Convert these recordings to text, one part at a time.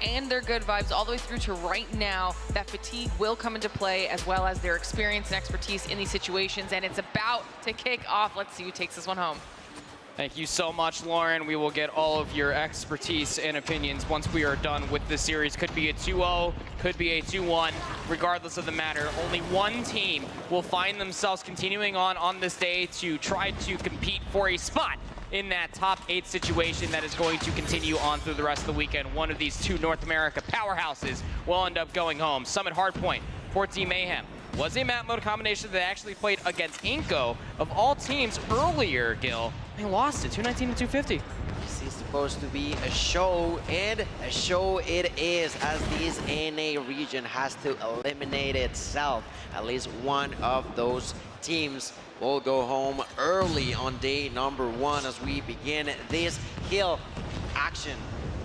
and their good vibes all the way through to right now. That fatigue will come into play, as well as their experience and expertise in these situations, and it's about to kick off. Let's see who takes this one home. Thank you so much, Lauren. We will get all of your expertise and opinions once we are done with this series. Could be a 2-0, could be a 2-1. Regardless of the matter, only one team will find themselves continuing on this day to try to compete for a spot in that top 8 situation that is going to continue on through the rest of the weekend. One of these two North America powerhouses will end up going home. Summit Hardpoint for Team Mayhem was a map mode combination that actually played against Inco of all teams earlier, Gil. They lost it, 219 to 250. This is supposed to be a show, and a show it is, as this NA region has to eliminate itself. At least one of those teams will go home early on day number 1 as we begin this kill action.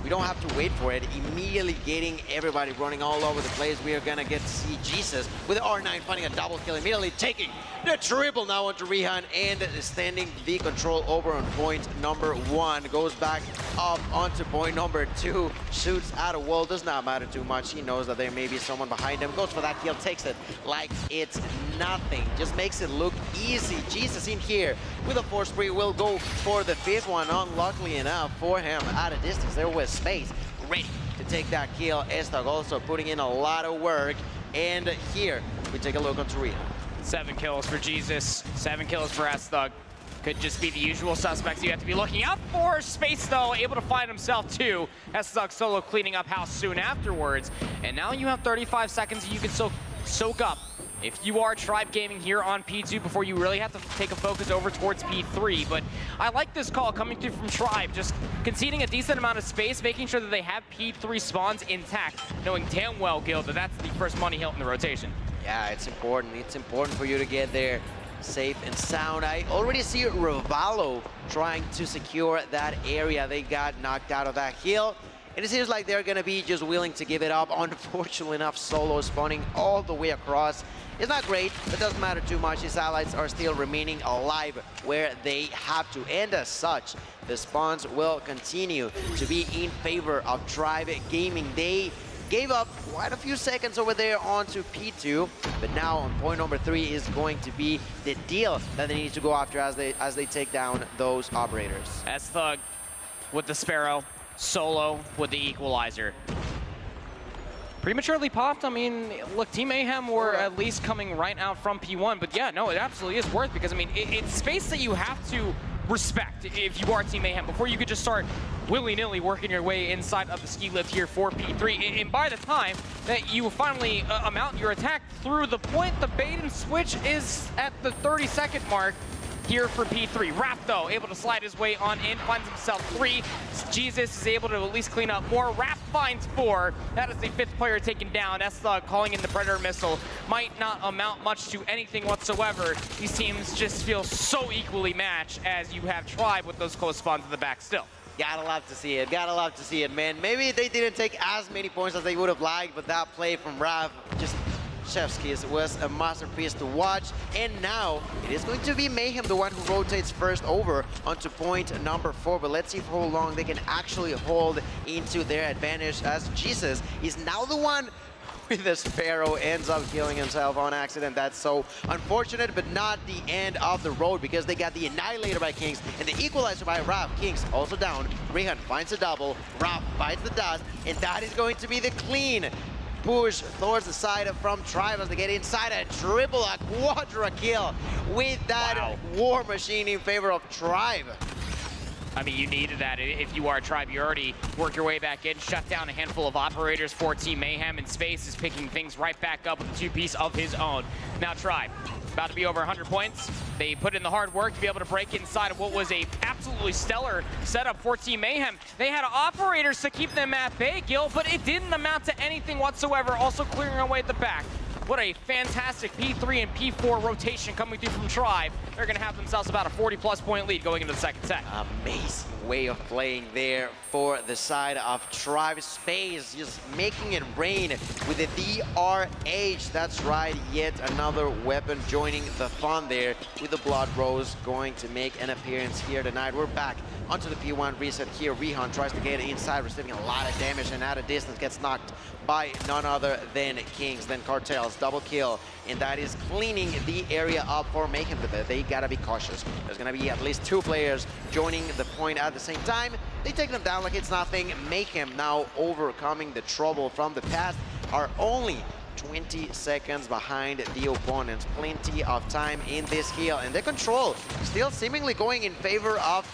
We don't have to wait for it. Immediately getting everybody running all over the place. We are gonna get to see Jesus with R9 finding a double kill, immediately taking the triple now onto Rehan and standing the control over on point number 1. Goes back up onto point number 2, shoots at a wall, does not matter too much. He knows that there may be someone behind him, goes for that kill, takes it like it's nothing. Just makes it look easy. Jesus in here with a force spree will go for the 5th one. Unluckily enough for him, at a distance there was space, ready to take that kill. Estog also putting in a lot of work, and here we take a look on Torino. 7 kills for Jesus, 7 kills for Estog. Could just be the usual suspects you have to be looking out for. Space though, able to find himself too. Estog solo cleaning up house soon afterwards, and now you have 35 seconds you can soak up if you are Tribe Gaming here on P2 before you really have to take a focus over towards P3. But I like this call coming through from Tribe, just conceding a decent amount of space, making sure that they have P3 spawns intact, knowing damn well, Gil, that that's the first money hill in the rotation. Yeah, it's important. It's important for you to get there safe and sound. I already see Rivalo trying to secure that area. They got knocked out of that hill, and it seems like they're gonna be just willing to give it up. Unfortunately enough, Solo spawning all the way across. It's not great, but doesn't matter too much. His allies are still remaining alive where they have to, and as such, the spawns will continue to be in favor of Tribe Gaming. They gave up quite a few seconds over there onto P2, but now on point number 3 is going to be the deal that they need to go after as they take down those operators. Estog with the Sparrow, Solo with the Equalizer. Prematurely popped. I mean, look, Team Mayhem were at least coming right out from P1, but yeah, no, it absolutely is worth, because I mean, it's space that you have to respect if you are Team Mayhem before you could just start willy-nilly working your way inside of the ski lift here for P3. And by the time that you finally amount your attack through the point, the bait and switch is at the 30-second mark here for P3. Raph, though, able to slide his way on in, finds himself 3. Jesus is able to at least clean up more. Raph finds 4. That is the 5th player taken down. Estog calling in the Predator missile. Might not amount much to anything whatsoever. These teams just feel so equally matched, as you have Tribe with those close spawns in the back still. Gotta love to see it. Gotta love to see it, man. Maybe they didn't take as many points as they would have liked, but that play from Raph, just chef's kiss, was a masterpiece to watch. And now it is going to be Mayhem, the one who rotates first over onto point number 4. But let's see for how long they can actually hold into their advantage, as Jesus is now the one with the Sparrow, ends up killing himself on accident. That's so unfortunate, but not the end of the road, because they got the Annihilator by Kings and the Equalizer by Raph. Kings also down. Rehan finds a double. Raph bites the dust, and that is going to be the clean push towards the side from Tribe as they get inside a triple, a quadra kill with that war machine in favor of Tribe. I mean, you needed that. If you are Tribe, you already work your way back in, shut down a handful of operators for Team Mayhem, and Space is picking things right back up with a 2-piece of his own. Now Tribe, about to be over 100 points. They put in the hard work to be able to break inside of what was a absolutely stellar setup for Team Mayhem. They had operators to keep them at bay, Gil, but it didn't amount to anything whatsoever, also clearing away at the back. what a fantastic P3 and P4 rotation coming through from Tribe. They're going to have themselves about a 40-plus point lead going into the second set. Amazing way of playing there for the side of Tribe. Space just making it rain with the DRH. That's right, yet another weapon joining the fun there with the Blood Rose going to make an appearance here tonight. We're back onto the P1 reset here. Rehan tries to get inside, receiving a lot of damage, and at a distance gets knocked by none other than Kings. Then Cartels, double kill, and that is cleaning the area up for Mayhem. They gotta be cautious. There's gonna be at least 2 players joining the point at the same time. They take them down like it's nothing. Mayhem now overcoming the trouble from the past, are only 20 seconds behind the opponents. Plenty of time in this heal, and the control still seemingly going in favor of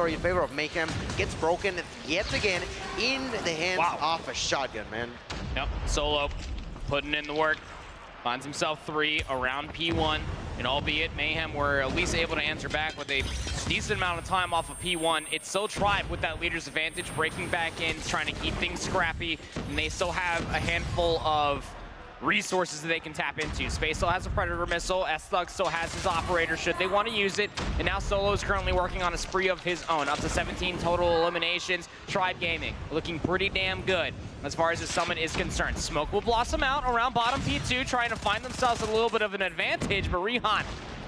in favor of Mayhem. Gets broken yet again in the hands of a shotgun, man. Yep, Solo putting in the work. Finds himself 3 around P1, and albeit Mayhem were at least able to answer back with a decent amount of time off of P1, it's still Tribe with that leader's advantage, breaking back in, trying to keep things scrappy, and they still have a handful of resources that they can tap into. Space still has a Predator missile, S-Thug still has his operator should they want to use it, and now Solo is currently working on a spree of his own, up to 17 total eliminations. Tribe Gaming looking pretty damn good as far as the summit is concerned. Smoke will blossom out around bottom P2, trying to find themselves a little bit of an advantage, but Rehan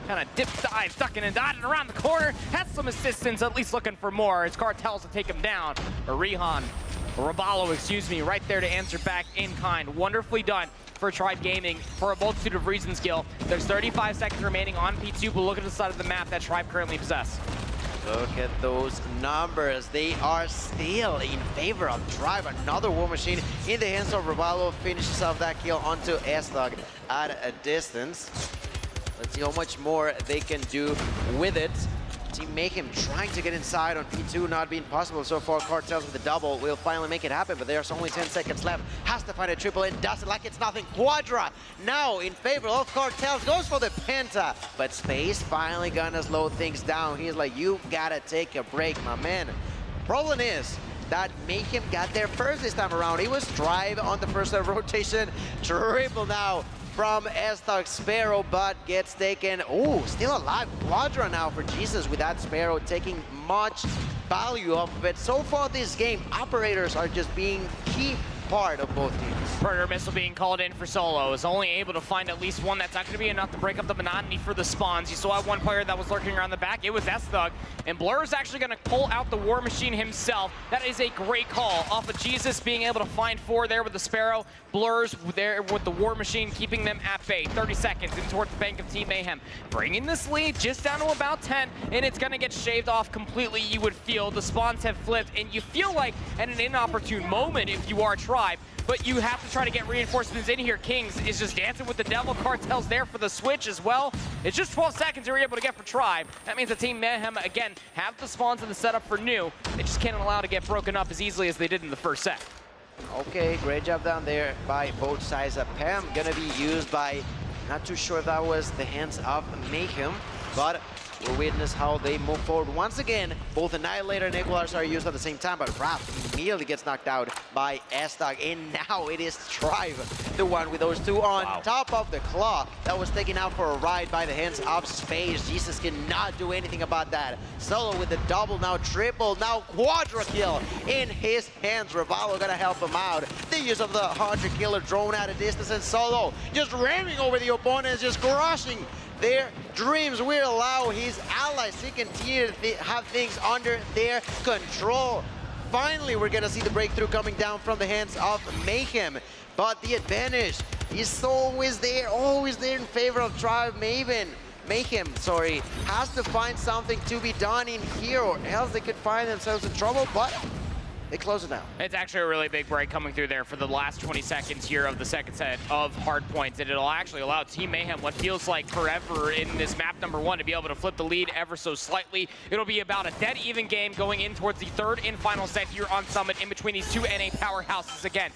kind of dip, dive, ducking and dodging around the corner, has some assistance, at least looking for more. It's Cartels to take him down, but Rehan, Rabalo, excuse me, right there to answer back in kind. Wonderfully done for Tribe Gaming for a multitude of reasons, Gil. There's 35 seconds remaining on P2, but look at the side of the map that Tribe currently possess. Look at those numbers. They are still in favor of Tribe. Another War Machine in the hands of Rabalo finishes off that kill onto S-Thug at a distance. Let's see how much more they can do with it. Team Mayhem trying to get inside on P2, not being possible so far. Cartels with the double will finally make it happen, but there's only 10 seconds left. Has to find a triple and does it like it's nothing. Quadra now in favor of Cartels, goes for the penta, but Space finally gonna slow things down. He's like, you gotta take a break, my man. Problem is that Mayhem got there first this time around. It was Tribe on the first rotation. Triple now from S-Thug. Sparrow, but gets taken. Oh, still alive. Quadra now for Jesus with that Sparrow, taking much value off of it. So far this game, operators are just being key part of both teams. Predator missile being called in for Solo is only able to find at least one. That's not going to be enough to break up the monotony for the spawns. You still have one player that was lurking around the back. It was S-Thug, and Blur is actually going to pull out the War Machine himself. That is a great call off of Jesus being able to find 4 there with the Sparrow. Blur's there with the War Machine, keeping them at bay. 30 seconds in towards the bank of Team Mayhem, bringing this lead just down to about 10, and it's going to get shaved off completely. You would feel the spawns have flipped, and you feel like at an inopportune moment if you are Tribe, but you have to try to get reinforcements in here. Kings is just dancing with the devil. Cartel's there for the switch as well. It's just 12 seconds you're able to get for Tribe. That means the Team Mayhem, again, have the spawns in the setup for new. They just can't allow to get broken up as easily as they did in the first set. Okay, great job down there by both sides. Pam gonna be used by, not too sure if that was the hands of Mayhem, but we'll witness how they move forward. Once again, both Annihilator and Equalizer are used at the same time, but Raph immediately gets knocked out by S-Thug, and now it is Tribe, the one with those 2 on top of the Claw that was taken out for a ride by the hands of Space. Jesus cannot do anything about that. Solo with the double, now triple, now quadra kill in his hands. Rabalo gonna help him out. The use of the 100 killer drone at a distance, and Solo just ramming over the opponents, just crushing their dreams. Will allow his allies to continue to have things under their control. Finally, we're gonna see the breakthrough coming down from the hands of Mayhem, but the advantage is always there in favor of Tribe. Mayhem, sorry, has to find something to be done in here, or else they could find themselves in trouble, but they close it down. It's actually a really big break coming through there for the last 20 seconds here of the second set of Hardpoint, and it'll actually allow Team Mayhem what feels like forever in this map number 1 to be able to flip the lead ever so slightly. It'll be about a dead even game going in towards the 3rd and final set here on Summit in between these 2 NA powerhouses again.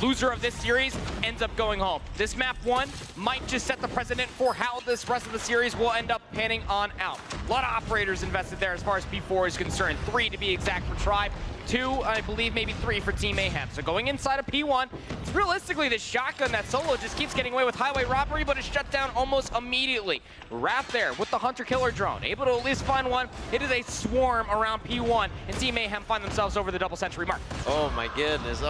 Loser of this series ends up going home. This map 1 might just set the precedent for how this rest of the series will end up panning on out. A lot of operators invested there as far as P4 is concerned. 3 to be exact for Tribe. 2, I believe maybe 3 for Team Mayhem. So going inside of P1, it's realistically the shotgun that Solo just keeps getting away with highway robbery, but it's shut down almost immediately. Wrath there with the hunter-killer drone, able to at least find one. It is a swarm around P1, and Team Mayhem find themselves over the double century mark. Oh my goodness,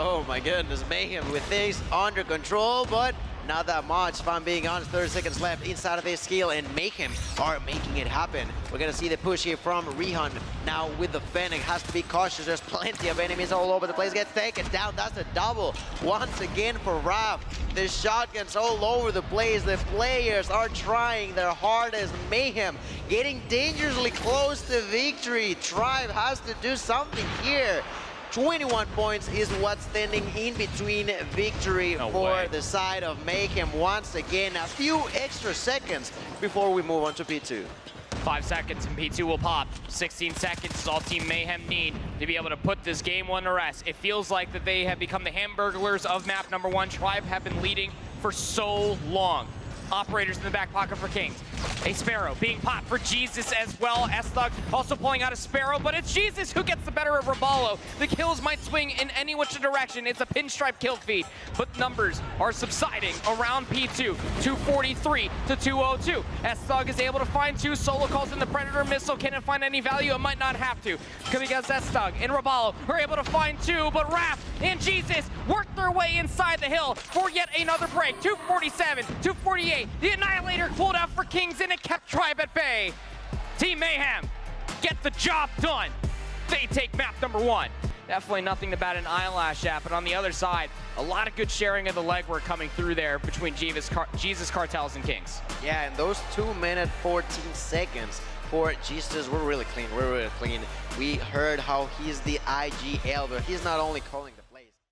Mayhem with things under control, but not that much, if I'm being honest. 30 seconds left inside of this skill, and Mayhem are making it happen. We're gonna see the push here from Rehan. Now with the Fennec, has to be cautious. There's plenty of enemies all over the place. Gets taken down. That's a double once again for Raph. The shotguns all over the place. The players are trying their hardest. Mayhem getting dangerously close to victory. Tribe has to do something here. 21 points is what's standing in between victory for the side of Mayhem. Once again, a few extra seconds before we move on to P2. 5 seconds and P2 will pop. 16 seconds is all Team Mayhem need to be able to put this game one to rest. It feels like that they have become the Hamburglers of map number 1. Tribe have been leading for so long. Operators in the back pocket for Kings. A Sparrow being popped for Jesus as well. S-Thug also pulling out a Sparrow, but it's Jesus who gets the better of Raballo. The kills might swing in any which direction. It's a pinstripe kill feed, but numbers are subsiding around P2. 243 to 202. S-Thug is able to find 2. Solo calls in the Predator missile. Can it find any value? It might not have to, because S-Thug and Raballo are able to find 2, but Raph and Jesus work their way inside the hill for yet another break. 247, 248. The Annihilator pulled out for Kings, and it kept Tribe at bay. Team Mayhem get the job done. They take map number 1. Definitely nothing to bat an eyelash at, but on the other side, a lot of good sharing of the legwork coming through there between Jesus Cartels and Kings. Yeah, and those 2 minutes 14 seconds for Jesus were really clean. We heard how he's the IGL, but he's not only calling the